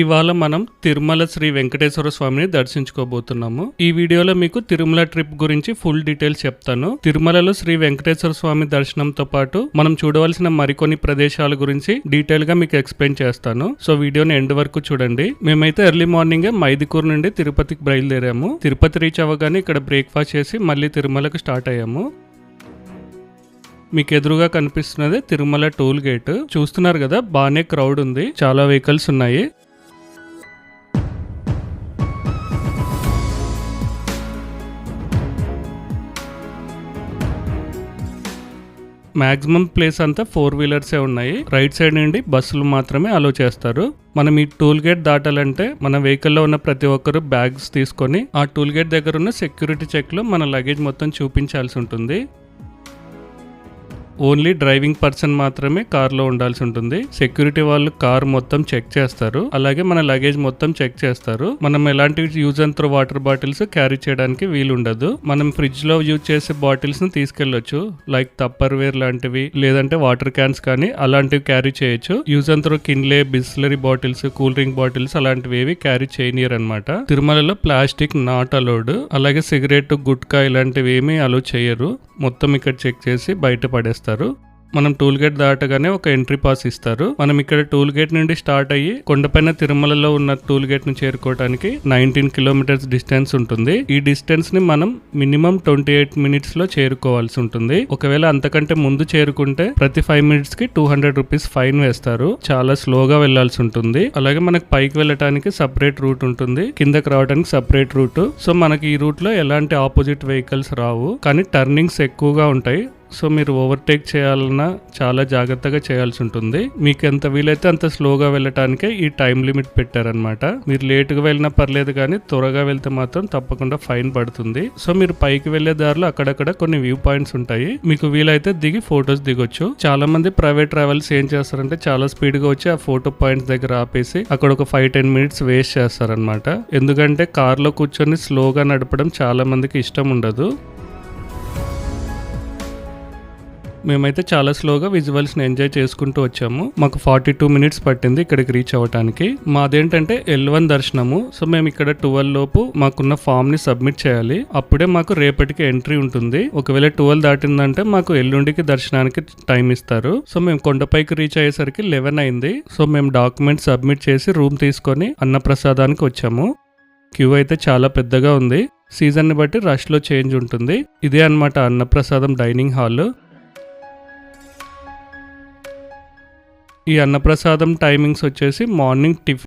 ఇవాళ మనం తిరుమల శ్రీ వెంకటేశ్వర స్వామిని దర్శించుకోబోతున్నాము. ఈ వీడియోలో మీకు తిరుమల ట్రిప్ గురించి ఫుల్ డీటెయిల్స్ చెప్తాను. తిరుమలలో శ్రీ వెంకటేశ్వర స్వామి దర్శనంతో పాటు మనం చూడవలసిన మరికొన్ని ప్రదేశాల గురించి డీటెయిల్ గా మీకు ఎక్స్ప్లెయిన్ చేస్తాను. సో వీడియోని ఎండ్ వరకు చూడండి. మేమైతే ఎర్లీ మార్నింగ్ మైదుకూరు నుండి తిరుపతికి బయలుదేరాము. తిరుపతి రీచ్ అవ్వగానే ఇక్కడ బ్రేక్ఫాస్ట్ చేసి మళ్ళీ తిరుమలకు స్టార్ట్ అయ్యాము. మీకు ఎదురుగా కనిపిస్తున్నది తిరుమల టోల్ గేట్. చూస్తున్నారు కదా, బాగానే క్రౌడ్ ఉంది, చాలా వెహికల్స్ ఉన్నాయి. మాక్సిమం ప్లేస్ అంతా 4 వీలర్సే ఉన్నాయి. రైట్ సైడ్ నుండి బస్సులు మాత్రమే అలో చేస్తారు. మనం ఈ టోల్ గేట్ దాటాలంటే మన వెహికల్లో ఉన్న ప్రతి ఒక్కరు బ్యాగ్స్ తీసుకొని ఆ టోల్ గేట్ దగ్గర ఉన్న సెక్యూరిటీ చెక్ లో మన లగేజ్ మొత్తం చూపించాల్సి ఉంటుంది. ఓన్లీ డ్రైవింగ్ పర్సన్ మాత్రమే కార్ లో ఉండాల్సి ఉంటుంది. సెక్యూరిటీ వాళ్ళు కార్ మొత్తం చెక్ చేస్తారు, అలాగే మన లగేజ్ మొత్తం చెక్ చేస్తారు. మనం ఎలాంటి use and throw water bottles carry చేయడానికి వీలు ఉండదు. మనం ఫ్రిడ్జ్ లో యూజ్ చేసే బాటిల్స్ ని తీసుకెళ్లొచ్చు, లైక్ టప్పర్ వేర్ లాంటివి, లేదంటే వాటర్ క్యాన్స్ కానీ అలాంటివి క్యారీ చేయొచ్చు. Use and throw Kinley, Bisleri bottles, cool drink bottles అలాంటివి ఏవి క్యారీ చేయనియర్ అనమాట. తిరుమలలో ప్లాస్టిక్ నాట్ అలౌడ్, అలాగే సిగరెట్, గుట్కా ఇలాంటివి ఏమీ అలో చేయరు. మొత్తం ఇక్కడ చెక్ చేసి బయట పడేస్తారు. మనం టోల్ గేట్ దాటగానే ఒక ఎంట్రీ పాస్ ఇస్తారు. మనం ఇక్కడ టోల్ గేట్ నుండి స్టార్ట్ అయ్యి కొండపైన తిరుమలలో ఉన్న టోల్ గేట్ ను చేరుకోవడానికి 19 కిలోమీటర్స్ డిస్టెన్స్ ఉంటుంది. ఈ డిస్టెన్స్ ని మనం మినిమం 28 మినిట్స్ లో చేరుకోవాల్సి ఉంటుంది. ఒకవేళ అంతకంటే ముందు చేరుకుంటే ప్రతి 5 మినిట్స్ కి 200 రూపీస్ ఫైన్ వేస్తారు. చాలా స్లోగా వెళ్లాల్సి ఉంటుంది. అలాగే మనకి పైకి వెళ్ళటానికి సపరేట్ రూట్ ఉంటుంది, కిందకి రావడానికి సపరేట్ రూట్. సో మనకి ఈ రూట్ లో ఎలాంటి ఆపోజిట్ వెహికల్స్ రావు, కానీ టర్నింగ్స్ ఎక్కువగా ఉంటాయి. సో మీరు ఓవర్టేక్ చేయాలన్నా చాలా జాగ్రత్తగా చేయాల్సి ఉంటుంది. మీకు ఎంత వీలైతే అంత స్లోగా వెళ్ళటానికే ఈ టైం లిమిట్ పెట్టారనమాట. మీరు లేటుగా వెళ్ళినా పర్లేదు, కానీ త్వరగా వెళ్తే మాత్రం తప్పకుండా ఫైన్ పడుతుంది. సో మీరు పైకి వెళ్లే దారిలో అక్కడక్కడ కొన్ని వ్యూ పాయింట్స్ ఉంటాయి. మీకు వీలైతే దిగి ఫొటోస్ దిగొచ్చు. చాలా మంది ప్రైవేట్ ట్రావెల్స్ ఏం చేస్తారంటే చాలా స్పీడ్ గా వచ్చి ఆ ఫోటో పాయింట్స్ దగ్గర ఆపేసి అక్కడ ఒక 5-10 మినిట్స్ వేస్ట్ చేస్తారనమాట. ఎందుకంటే కార్ లో కూర్చొని స్లోగా నడపడం చాలా మందికి ఇష్టం ఉండదు. మేమైతే చాలా స్లోగా విజువల్స్ ని ఎంజాయ్ చేసుకుంటూ వచ్చాము. మాకు 42 మినిట్స్ పట్టింది ఇక్కడికి రీచ్ అవ్వడానికి. మాదేంటంటే L1 దర్శనము. సో మేము ఇక్కడ 12 లోపు మాకున్న ఫామ్ ని సబ్మిట్ చేయాలి. అప్పుడే మాకు రేపటికి ఎంట్రీ ఉంటుంది. ఒకవేళ 12 దాటిందంటే మాకు ఎల్లుండికి దర్శనానికి టైం ఇస్తారు. సో మేము కొండపైకి రీచ్ అయ్యేసరికి 11 అయింది. సో మేము డాక్యుమెంట్ సబ్మిట్ చేసి రూమ్ తీసుకొని అన్నప్రసాదానికి వచ్చాము. క్యూ అయితే చాలా పెద్దగా ఉంది. సీజన్ ని బట్టి రష్ లో చేంజ్ ఉంటుంది. ఇదే అన్నమాట అన్నప్రసాదం డైనింగ్ హాల్. ఈ అన్నప్రసాదం టైమింగ్స్ వచ్చేసి మార్నింగ్ టిఫిన్